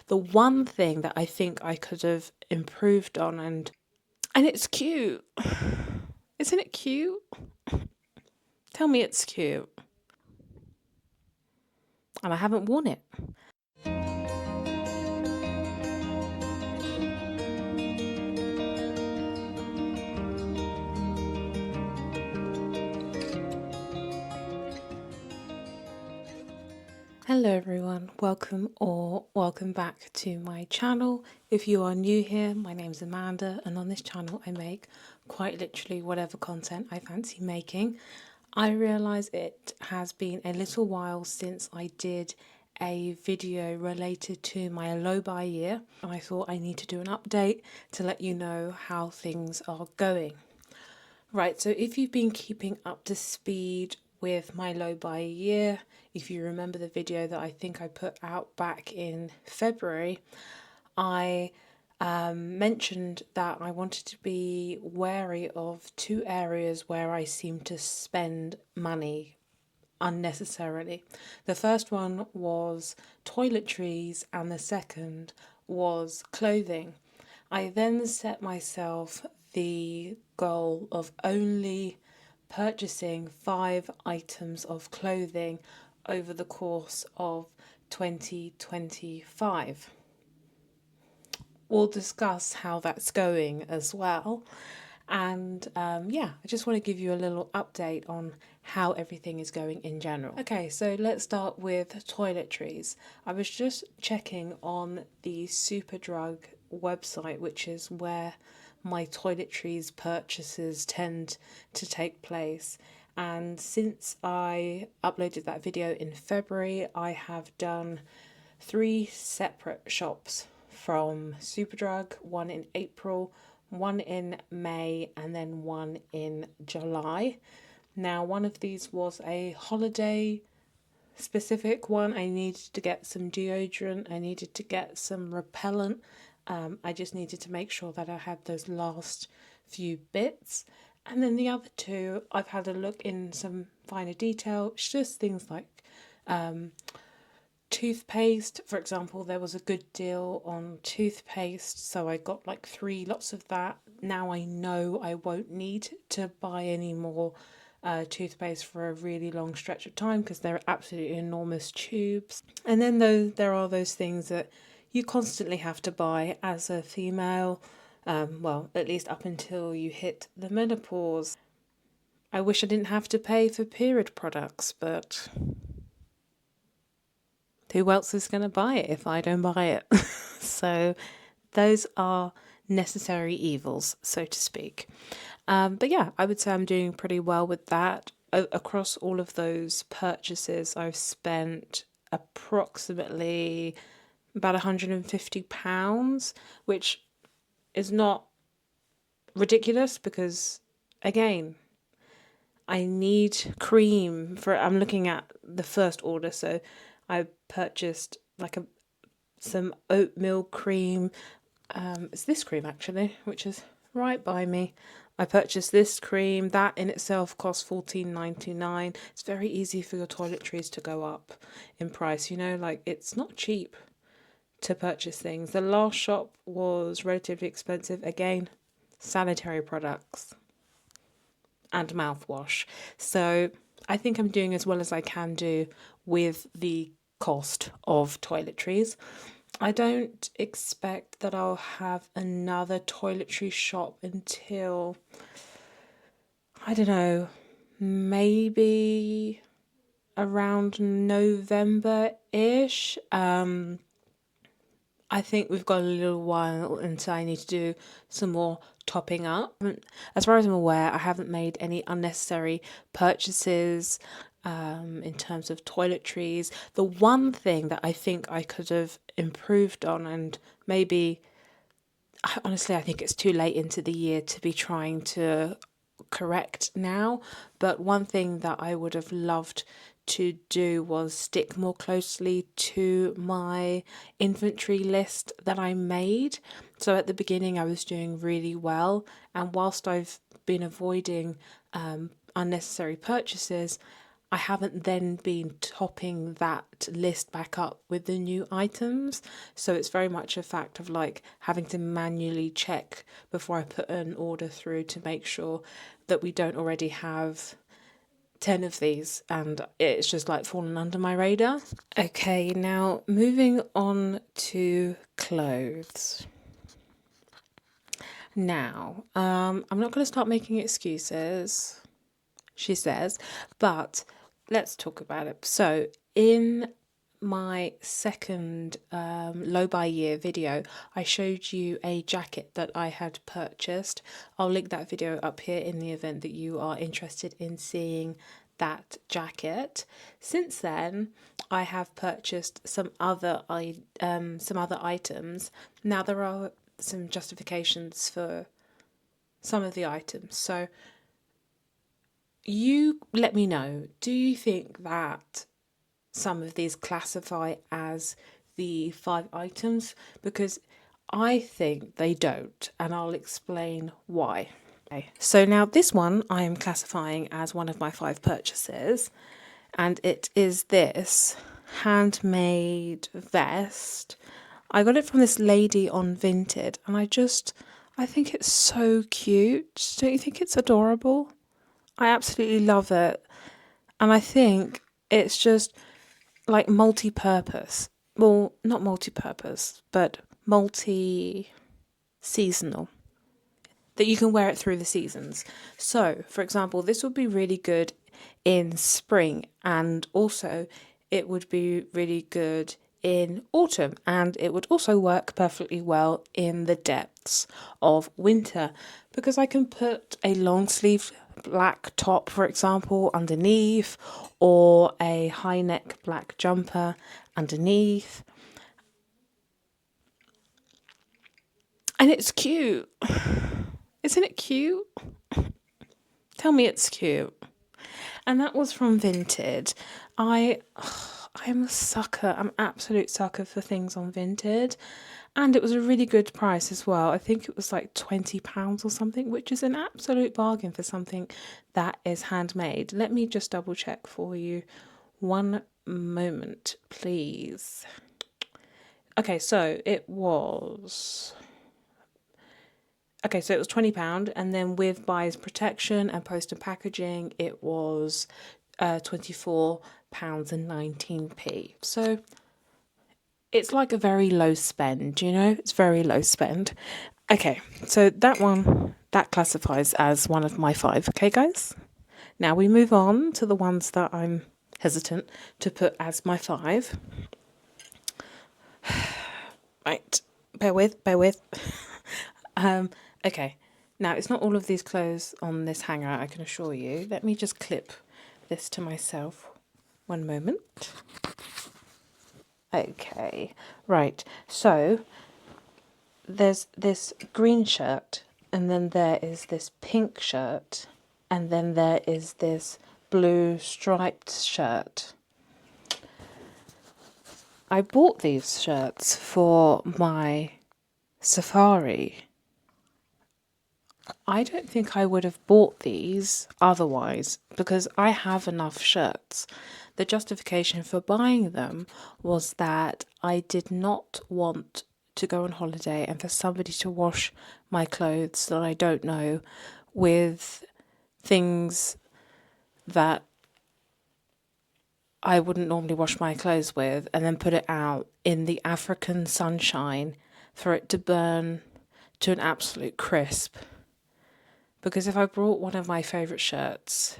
The one thing that I think I could have improved on, and it's cute. Isn't it cute? Tell me it's cute. And I haven't worn it. Hello everyone, welcome back to my channel. If you are new here, my name's Amanda, and on this channel I make quite literally whatever content I fancy making. I realise it has been a little while since I did a video related to my low buy year, and I thought I need to do an update to let you know how things are going. Right, so if you've been keeping up to speed with my low buy year, if you remember the video that I think I put out back in February, I mentioned that I wanted to be wary of two areas where I seem to spend money unnecessarily. The first one was toiletries, and the second was clothing. I then set myself the goal of only purchasing 5 items of clothing over the course of 2025. We'll discuss how that's going as well. And I just want to give you a little update on how everything is going in general. Okay, so let's start with toiletries. I was just checking on the Superdrug website, which is where my toiletries purchases tend to take place. And since I uploaded that video in February, I have done 3 separate shops from Superdrug, one in April, one in May, and then one in July. Now, one of these was a holiday specific one. I needed to get some deodorant, I needed to get some repellent. I just needed to make sure that I had those last few bits. And then the other two, I've had a look in some finer detail. It's just things like toothpaste. For example, there was a good deal on toothpaste, so I got like 3 lots of that. Now I know I won't need to buy any more toothpaste for a really long stretch of time because they're absolutely enormous tubes. And then there are those things that you constantly have to buy as a female, well, at least up until you hit the menopause. I wish I didn't have to pay for period products, but who else is going to buy it if I don't buy it? So those are necessary evils, so to speak. But yeah, I would say I'm doing pretty well with that. Across all of those purchases, I've spent approximately about £150, which is not ridiculous because, again, I need cream for. I'm looking at the first order, so I purchased like some oatmeal cream. It's this cream actually, which is right by me. I purchased this cream. That in itself cost $14.99. It's very easy for your toiletries to go up in price. You know, like it's not cheap to purchase things. The last shop was relatively expensive. Again, sanitary products and mouthwash. So I think I'm doing as well as I can do with the cost of toiletries. I don't expect that I'll have another toiletry shop until, I don't know, maybe around November-ish. I think we've got a little while until I need to do some more topping up. As far as I'm aware, I haven't made any unnecessary purchases in terms of toiletries. The one thing that I think I could have improved on, and maybe, honestly, I think it's too late into the year to be trying to correct now, but one thing that I would have loved to do was stick more closely to my inventory list that I made. So at the beginning I was doing really well, and whilst I've been avoiding unnecessary purchases, I haven't then been topping that list back up with the new items. So it's very much a fact of like having to manually check before I put an order through to make sure that we don't already have 10 of these, and it's just like fallen under my radar. Okay, now moving on to clothes. Now, I'm not going to start making excuses, she says, but let's talk about it. So, in my second low buy year video, I showed you a jacket that I had purchased. I'll link that video up here in the event that you are interested in seeing that jacket. Since then, I have purchased some other items. Now there are some justifications for some of the items. So you let me know, do you think that some of these classify as the 5 items? Because I think they don't, and I'll explain why. Okay, so now this one I am classifying as one of my 5 purchases, and it is this handmade vest. I got it from this lady on Vinted, and I think it's so cute. Don't you think it's adorable? I absolutely love it. And I think it's just like multi-purpose. Well, not multi-purpose, but multi-seasonal. That you can wear it through the seasons. So, for example, this would be really good in spring, and also it would be really good in autumn, and it would also work perfectly well in the depths of winter, because I can put a long sleeve black top, for example, underneath, or a high neck black jumper underneath, and it's cute. Isn't it cute? Tell me it's cute. And that was from Vinted. I'm a sucker. I'm an absolute sucker for things on Vinted. And it was a really good price as well. I think it was like £20 or something, which is an absolute bargain for something that is handmade. Let me just double check for you. One moment, please. Okay, so it was £20, and then with buyer's protection and post and packaging, it was £24.19. So it's like a very low spend, you know? It's very low spend. Okay, so that classifies as one of my 5. Okay, guys? Now we move on to the ones that I'm hesitant to put as my 5. Right, bear with. Okay, now it's not all of these clothes on this hanger, I can assure you. Let me just clip this to myself. One moment. Okay, right, so there's this green shirt, and then there is this pink shirt, and then there is this blue striped shirt. I bought these shirts for my safari. I don't think I would have bought these otherwise, because I have enough shirts. The justification for buying them was that I did not want to go on holiday and for somebody to wash my clothes that I don't know with things that I wouldn't normally wash my clothes with, and then put it out in the African sunshine for it to burn to an absolute crisp. Because if I brought one of my favourite shirts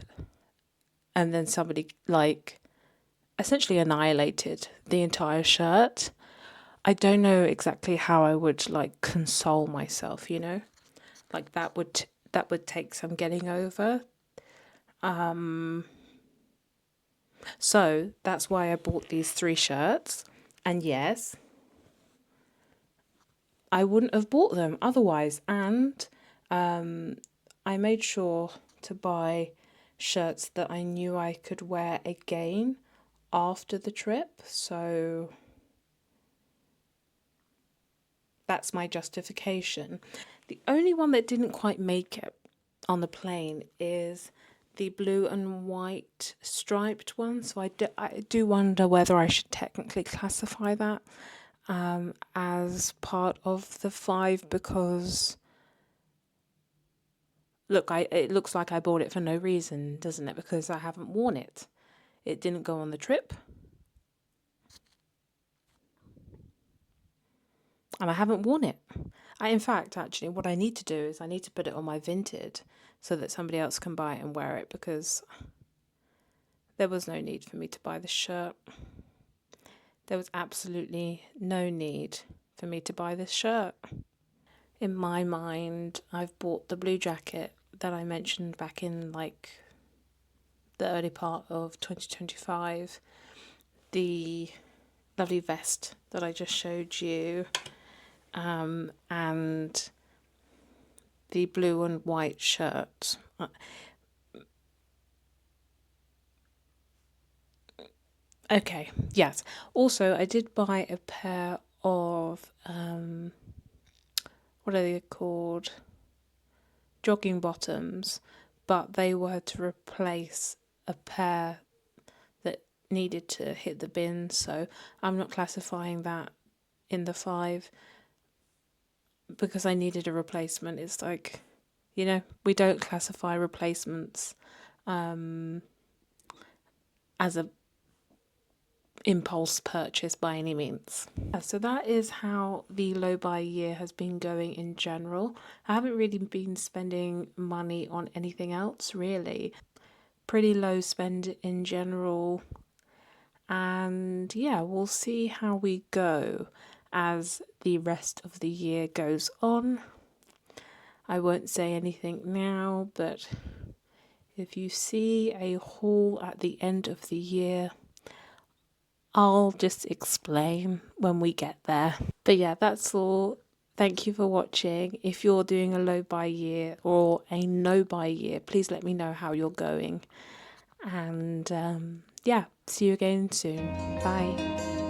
and then somebody like essentially annihilated the entire shirt, I don't know exactly how I would like console myself, you know? Like that would take some getting over. So that's why I bought these 3 shirts. And yes, I wouldn't have bought them otherwise. And I made sure to buy shirts that I knew I could wear again after the trip. So that's my justification. The only one that didn't quite make it on the plane is the blue and white striped one. So I do wonder whether I should technically classify that as part of the 5, because look, it looks like I bought it for no reason, doesn't it? Because I haven't worn it. It didn't go on the trip. And I haven't worn it. In fact, actually, what I need to do is I need to put it on my Vinted so that somebody else can buy it and wear it, because there was no need for me to buy this shirt. There was absolutely no need for me to buy this shirt. In my mind, I've bought the blue jacket that I mentioned back in like the early part of 2025, the lovely vest that I just showed you, and the blue and white shirt. Okay, yes. Also, I did buy a pair of, what are they called? Jogging bottoms, but they were to replace a pair that needed to hit the bin, so I'm not classifying that in the 5 because I needed a replacement. It's like, we don't classify replacements as a impulse purchase by any means. So that is how the low buy year has been going in general. I haven't really been spending money on anything else, really. Pretty low spend in general. And yeah, we'll see how we go as the rest of the year goes on. I won't say anything now, but if you see a haul at the end of the year, I'll just explain when we get there. But yeah, that's all. Thank you for watching. If you're doing a low buy year or a no buy year, please let me know how you're going. And yeah, see you again soon. Bye.